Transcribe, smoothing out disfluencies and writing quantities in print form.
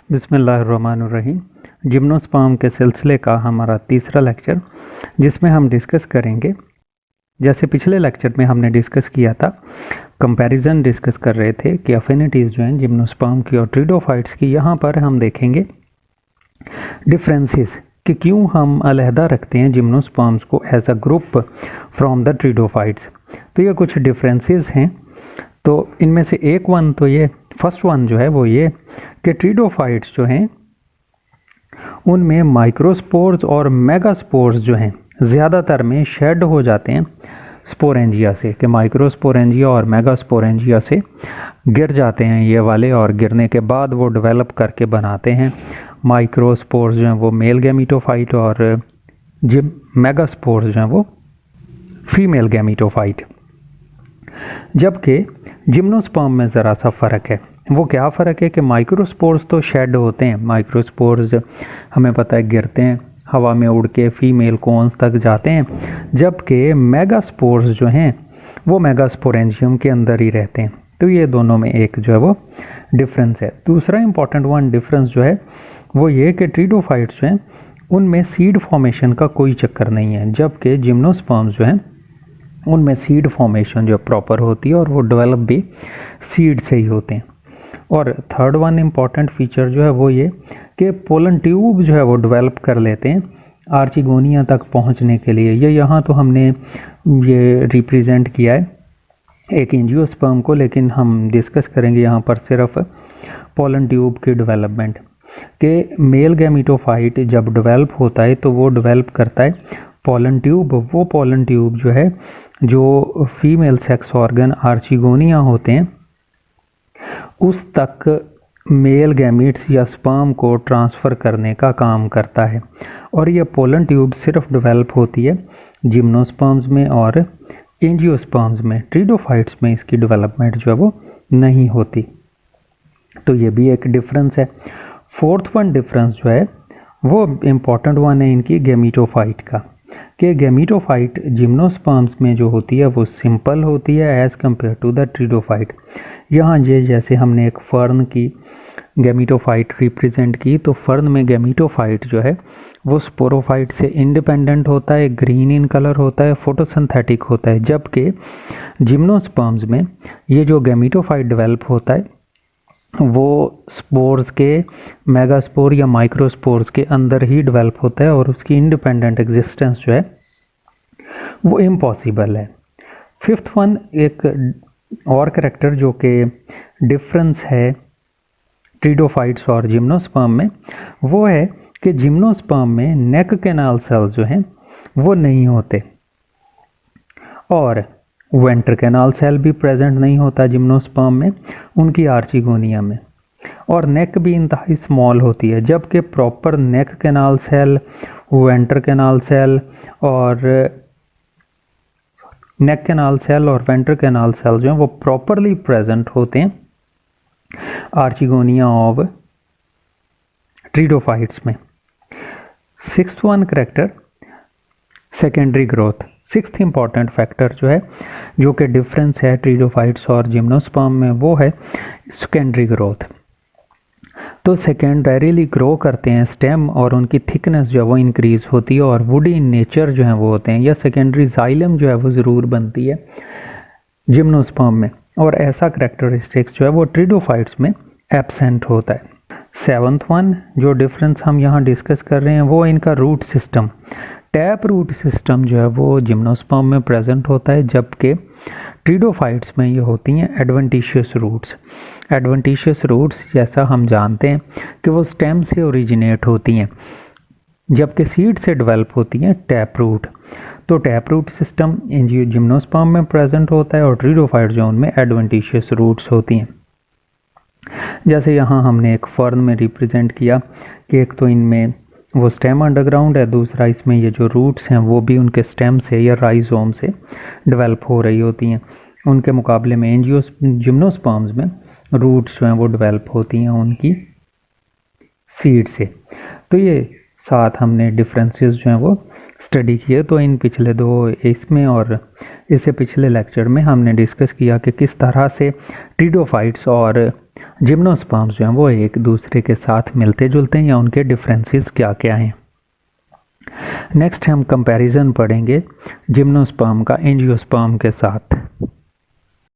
बिस्मिल्लाहिर्रहमानिर्रहीम। जिम्नोस्पर्म के सिलसिले का हमारा तीसरा लेक्चर, जिसमें हम डिस्कस करेंगे, जैसे पिछले लेक्चर में हमने डिस्कस किया था, कंपैरिजन डिस्कस कर रहे थे कि अफिनिटीज़ जो हैं जिम्नोस्पर्म की और ट्रिडोफाइट्स की। यहाँ पर हम देखेंगे डिफरेंसेस कि क्यों हम अलहदा रखते हैं जिम्नोस्पर्म्स को as a group from the pteridophytes. तो ये कुछ डिफरेंसेस हैं। तो इनमें से एक वन तो ये फर्स्ट वन जो है वो ये कि ट्रिडोफाइट्स जो हैं उनमें माइक्रोस्पोर्स और मेगास्पोर्स जो हैं ज़्यादातर में शेड हो जाते हैं स्पोरेंजिया से, कि माइक्रोस्पोरेंजिया और मेगास्पोरेंजिया से गिर जाते हैं ये वाले, और गिरने के बाद वो डेवलप करके बनाते हैं माइक्रोस्पोर्स जो हैं वो मेल गैमीटोफाइट, और मेगास्पोर्स जो हैं वो फीमेल गैमीटोफाइट। जबकि जिम्नोस्पर्म में ज़रा सा फ़र्क है। वो क्या फ़र्क है कि माइक्रोस्पोर्स तो शेड होते हैं, माइक्रोस्पोर्स हमें पता है गिरते हैं, हवा में उड़ के फीमेल कोन्स तक जाते हैं, जबकि मेगास्पोर्स जो हैं वो मेगास्पोरेंजियम के अंदर ही रहते हैं। तो ये दोनों में एक जो है वो डिफरेंस है। दूसरा इंपॉर्टेंट वन डिफरेंस जो है वो ये कि ट्रिडोफाइट्स जो हैं उनमें सीड फॉर्मेशन का कोई चक्कर नहीं है, जबकि जिम्नोस्पर्म्स जो हैं उनमें सीड फॉर्मेशन जो प्रॉपर होती है और वो डेवलप भी सीड से ही होते हैं। और थर्ड वन इम्पॉर्टेंट फीचर जो है वो ये कि पोलन ट्यूब जो है वो डेवलप कर लेते हैं आर्चिगोनिया तक पहुंचने के लिए। ये यहाँ तो हमने ये रिप्रेजेंट किया है एक एंजियोस्पर्म को, लेकिन हम डिस्कस करेंगे यहाँ पर सिर्फ पोलन ट्यूब की डेवलपमेंट के। मेल गैमीटोफाइट जब डेवलप होता है तो वो डेवलप करता है पोलन ट्यूब। वो पोलन ट्यूब जो है जो फीमेल सेक्स ऑर्गन आर्चिगोनिया होते हैं उस तक मेल गैमीट्स या स्पर्म को ट्रांसफ़र करने का काम करता है। और ये पोलन ट्यूब सिर्फ डेवलप होती है जिम्नोस्पर्म्स में और एंजियोस्पर्म्स में। ट्रिडोफाइट्स में इसकी डेवलपमेंट जो है वो नहीं होती। तो ये भी एक डिफरेंस है। फोर्थ वन डिफरेंस जो है वो इम्पॉर्टेंट वन है इनकी गैमीटोफाइट का, कि गैमीटोफाइट जिम्नोस्पर्म्स में जो होती है वो सिंपल होती है एज़ कम्पेयर टू द ट्रिडोफाइट। यहाँ ये जैसे हमने एक फर्न की गैमीटोफाइट रिप्रेजेंट की, तो फर्न में गैमीटोफाइट जो है वो स्पोरोफाइट से इंडिपेंडेंट होता है, ग्रीन इन कलर होता है, फोटोसिंथेटिक होता है। जबकि जिम्नोस्पर्म्स में ये जो गैमीटोफाइट डेवलप होता है वो स्पोर्स के, मेगास्पोर या माइक्रोस्पोर्स के अंदर ही डेवलप होता है, और उसकी इंडिपेंडेंट एग्जिस्टेंस जो है वो इम्पॉसिबल है। फिफ्थ वन एक और करैक्टर जो कि डिफरेंस है ट्रिडोफाइट्स और जिम्नोस्पर्म में, वो है कि जिम्नोस्पर्म में नेक कैनाल सेल्स जो हैं वो नहीं होते, और वेंटर कैनाल सेल भी प्रेजेंट नहीं होता जिम्नोस्पर्म में उनकी आर्चिगोनिया में, और नेक भी इंतहाई स्मॉल होती है। जबकि proper neck canal cell, venter canal cell और नेक कैनाल सेल और वेंटर कैनाल सेल जो हैं वो प्रॉपरली प्रेजेंट होते हैं आर्चिगोनिया ऑफ ट्रिडोफाइट्स में। Sixth one character secondary growth. Sixth important factor जो है जो कि डिफरेंस है ट्रिडोफाइट्स और जिम्नोस्पर्म में, वो है सेकेंडरी ग्रोथ। तो सेकेंडरीली ग्रो करते हैं स्टेम, और उनकी थिकनेस जो है वो इंक्रीज होती है, और वुडी इन नेचर जो है वो होते हैं, या सेकेंडरी जाइलम जो है वो ज़रूर बनती है जिम्नोस्पर्म में, और ऐसा करैक्टरिस्टिक्स जो है वो ट्रिडोफाइट्स में एब्सेंट होता है। सेवंथ वन जो डिफरेंस हम यहाँ डिस्कस कर रहे हैं वो इनका root system. Tap root system जो है वो जिम्नोस्पर्म में प्रेजेंट होता है, जबकि ट्रिडोफाइट्स में ये होती हैं एडवेंटिशियस रूट्स। एडवेंटिशियस रूट्स जैसा हम जानते हैं कि वो स्टेम से ओरिजिनेट होती हैं, जबकि सीड से डेवलप होती हैं टैप रूट। तो टैप रूट सिस्टम जिम्नोस्पर्म में प्रेजेंट होता है, और ट्रिडोफाइट जोन में एडवेंटिशियस रूट्स होती हैं। जैसे यहाँ हमने एक फर्न में रिप्रेजेंट किया कि एक तो इनमें वो स्टेम अंडरग्राउंड है, दूसरा इसमें ये जो रूट्स हैं वो भी उनके स्टेम से या राइजोम से डेवलप हो रही होती हैं। उनके मुकाबले में जिम्नोस्पर्म्स में रूट्स जो हैं वो डेवलप होती हैं उनकी सीड से। तो ये साथ हमने डिफरेंसेस जो हैं वो स्टडी किए। तो इन पिछले दो इसमें और इससे पिछले लेक्चर में हमने डिस्कस किया कि किस तरह से ट्रिडोफाइट्स और जिम्नोस्पर्म्स जो हैं वो एक दूसरे के साथ मिलते जुलते हैं या उनके डिफरेंसेस क्या क्या हैं। नेक्स्ट हम कंपैरिजन पढ़ेंगे जिम्नोस्पर्म का एंजियोस्पर्म के साथ।